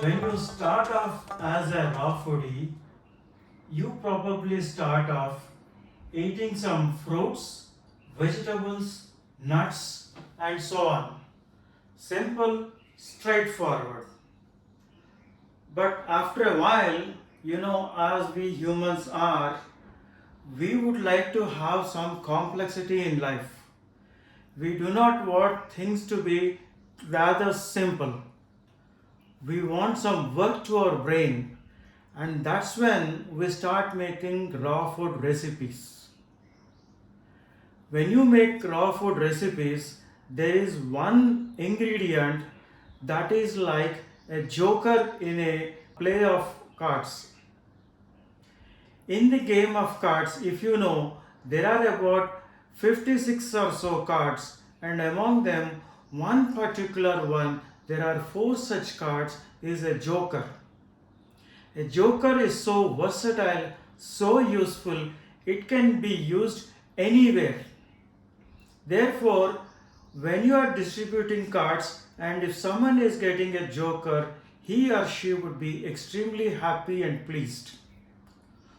When you start off as a raw foodie, you probably start off eating some fruits, vegetables, nuts, and so on. Simple, straightforward. But after a while, as we humans are, we would like to have some complexity in life. We do not want things to be rather simple. We want some work to our brain, and that's when we start making raw food recipes. When you make raw food recipes, there is one ingredient that is like a joker in a play of cards. In the game of cards, if you know, there are about 56 or so cards, and among them, one particular one, there are four such cards, is a joker. A joker is so versatile, so useful, it can be used anywhere. Therefore, when you are distributing cards and if someone is getting a joker, he or she would be extremely happy and pleased.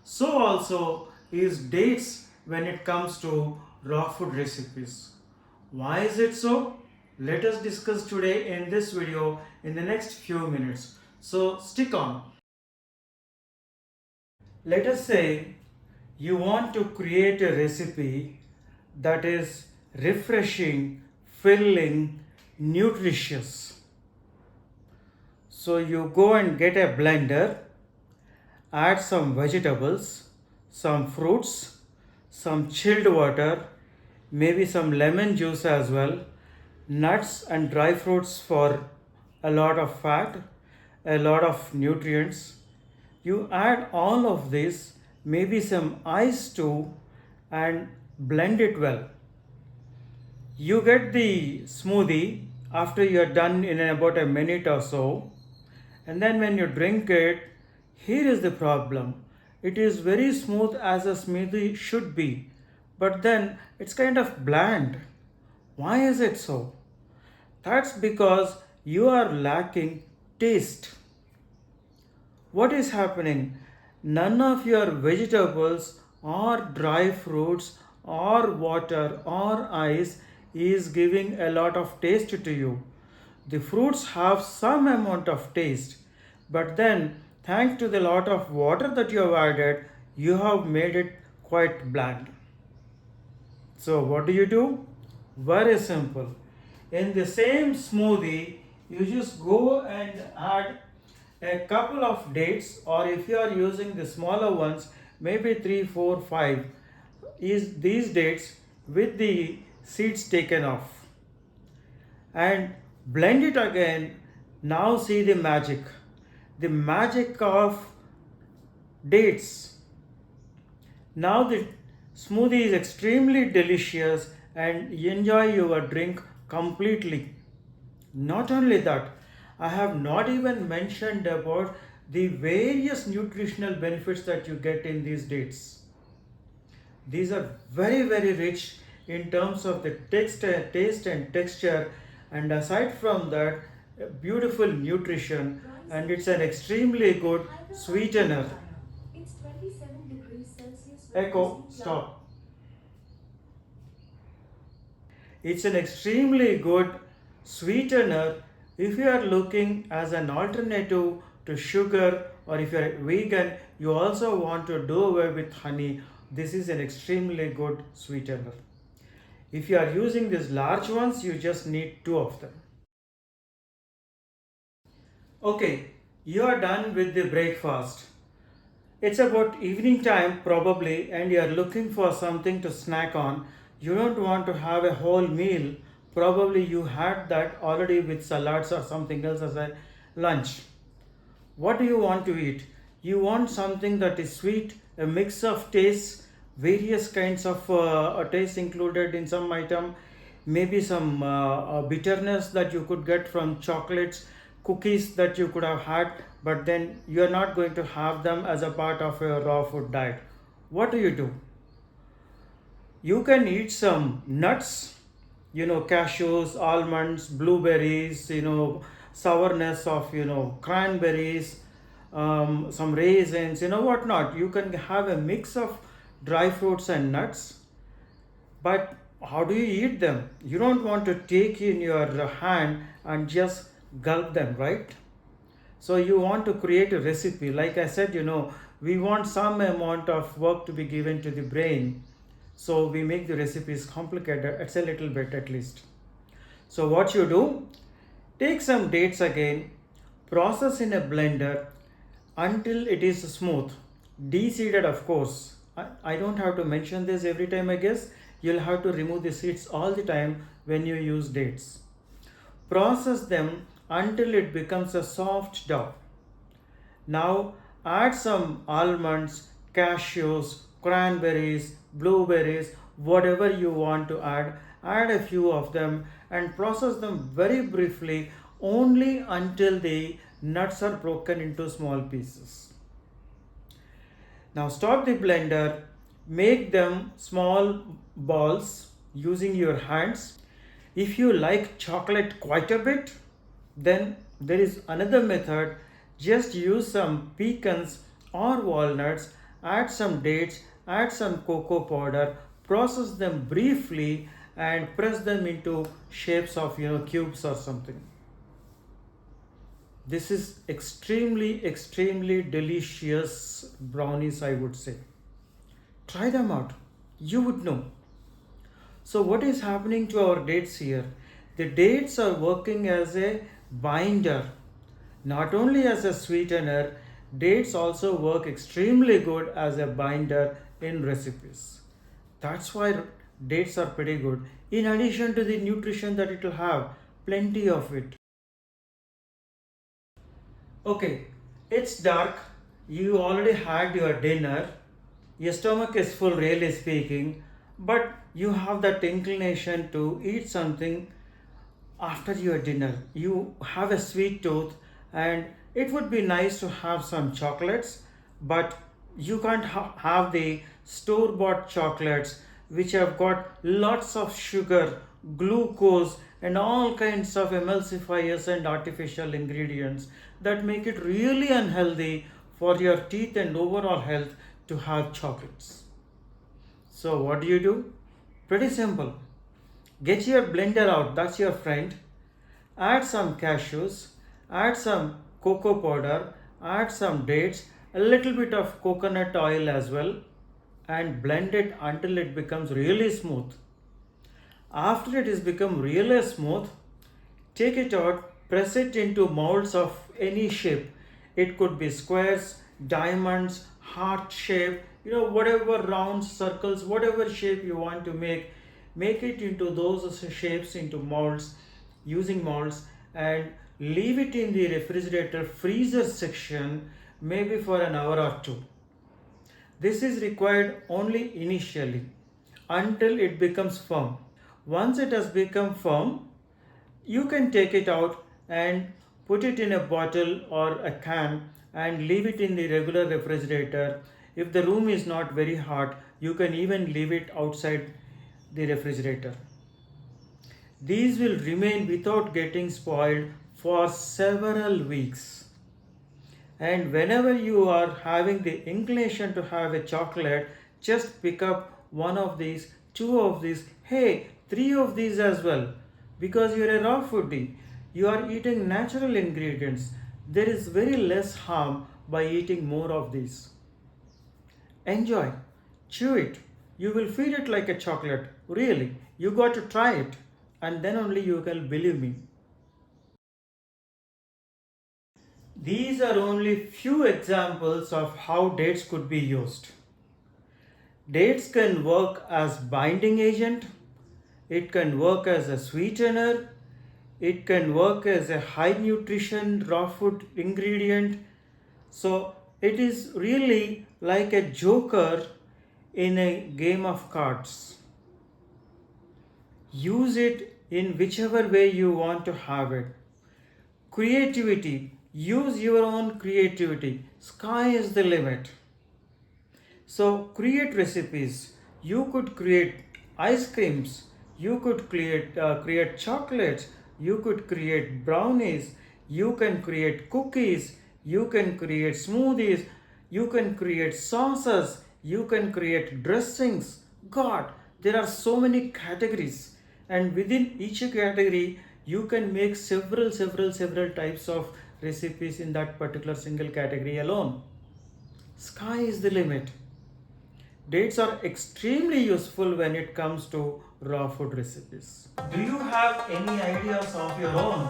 So also is dates when it comes to raw food recipes. Why is it so? Let us discuss today in this video in the next few minutes. So stick on. Let us say you want to create a recipe that is refreshing, filling, nutritious. So you go and get a blender, add some vegetables, some fruits, some chilled water, maybe some lemon juice as well, nuts and dry fruits for a lot of fat, a lot of nutrients. You add all of this, maybe some ice too, and blend it well. You get the smoothie after you are done in about a minute or so, and then when you drink it, here is the problem. It is very smooth as a smoothie should be, but then it's kind of bland. Why is it so? That's because you are lacking taste. What is happening? None of your vegetables or dry fruits or water or ice is giving a lot of taste to you. The fruits have some amount of taste, but then thanks to the lot of water that you have added, you have made it quite bland. So what do? Very simple. In the same smoothie, you just go and add a couple of dates, or if you are using the smaller ones, maybe 3, 4, 5, is these dates with the seeds taken off, and blend it again. Now see the magic of dates. Now the smoothie is extremely delicious and you enjoy your drink completely. Not only that, I have not even mentioned about the various nutritional benefits that you get in these dates. These are very rich in terms of the taste and texture, and aside from that, beautiful nutrition, and it's an extremely good sweetener. It's 27 degrees Celsius with Echo, freezing cloud. stop. It's an extremely good sweetener if you are looking as an alternative to sugar, or if you are vegan, you also want to do away with honey. This is an extremely good sweetener. If you are using these large ones, you just need two of them. Okay, you are done with the breakfast. It's about evening time probably, and you are looking for something to snack on. You don't want to have a whole meal. Probably you had that already with salads or something else as a lunch. What do you want to eat? You want something that is sweet, a mix of tastes, various kinds of taste included in some item, maybe some bitterness that you could get from chocolates, cookies that you could have had, but then you are not going to have them as a part of your raw food diet. What do? You can eat some nuts, cashews, almonds, blueberries, sourness of cranberries, some raisins, whatnot. You can have a mix of dry fruits and nuts, but how do you eat them? You don't want to take in your hand and just gulp them, right? So you want to create a recipe. Like I said, we want some amount of work to be given to the brain. So we make the recipes complicated. It's a little bit at least. So what you do, take some dates again, process in a blender until it is smooth. De-seeded, of course. I don't have to mention this every time, I guess. You'll have to remove the seeds all the time when you use dates. Process them until it becomes a soft dough. Now add some almonds, cashews, cranberries, blueberries, whatever you want to add. Add a few of them and process them very briefly only until the nuts are broken into small pieces. Now stop the blender, make them small balls using your hands. If you like chocolate quite a bit, then there is another method. Just use some pecans or walnuts, add some dates, add some cocoa powder, process them briefly and press them into shapes of cubes or something. This is extremely delicious brownies, I would say. Try them out. You would know. So what is happening to our dates here? The dates are working as a binder. Not only as a sweetener, dates also work extremely good as a binder in recipes. That's why dates are pretty good. In addition to the nutrition that it will have, plenty of it. Okay, it's dark. You already had your dinner. Your stomach is full, really speaking, but you have that inclination to eat something after your dinner. You have a sweet tooth, and it would be nice to have some chocolates, but you can't have the store bought chocolates which have got lots of sugar, glucose, and all kinds of emulsifiers and artificial ingredients that make it really unhealthy for your teeth and overall health to have chocolates. So, what do? Pretty simple. Get your blender out, that's your friend. Add some cashews, add some cocoa powder, add some dates, a little bit of coconut oil as well, and blend it until it becomes really smooth. After it is become really smooth, take it out, press it into molds of any shape. It could be squares, diamonds, heart shape, whatever rounds, circles, whatever shape you want to make it into those shapes, into molds, using molds, and leave it in the refrigerator freezer section maybe for an hour or two. This is required only initially until it becomes firm. Once it has become firm, you can take it out and put it in a bottle or a can and leave it in the regular refrigerator. If the room is not very hot, you can even leave it outside the refrigerator. These will remain without getting spoiled for several weeks. And whenever you are having the inclination to have a chocolate, just pick up one of these, two of these, hey, three of these as well. Because you're a raw foodie, you are eating natural ingredients. There is very less harm by eating more of these. Enjoy, chew it. You will feel it like a chocolate. Really, you got to try it, and then only you can believe me. These are only few examples of how dates could be used. Dates can work as binding agent, it can work as a sweetener, it can work as a high nutrition raw food ingredient. So it is really like a joker in a game of cards. Use it in whichever way you want to have it. Creativity. Use your own creativity. Sky is the limit. So create recipes. You could create ice creams. You could create chocolates. You could create brownies. You can create cookies, you can create smoothies, you can create sauces, you can create dressings. God, there are so many categories, and within each category, you can make several types of recipes in that particular single category alone. Sky is the limit. Dates are extremely useful when it comes to raw food recipes. Do you have any ideas of your own?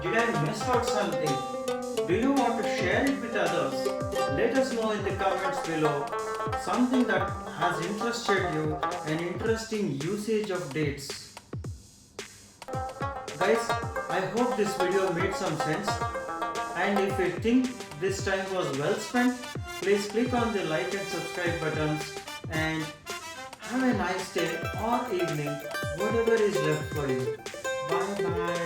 Did I miss out something? Do you want to share it with others? Let us know in the comments below something that has interested you, an interesting usage of dates. Guys, I hope this video made some sense, and if you think this time was well spent, please click on the like and subscribe buttons, and have a nice day or evening, whatever is left for you. Bye bye.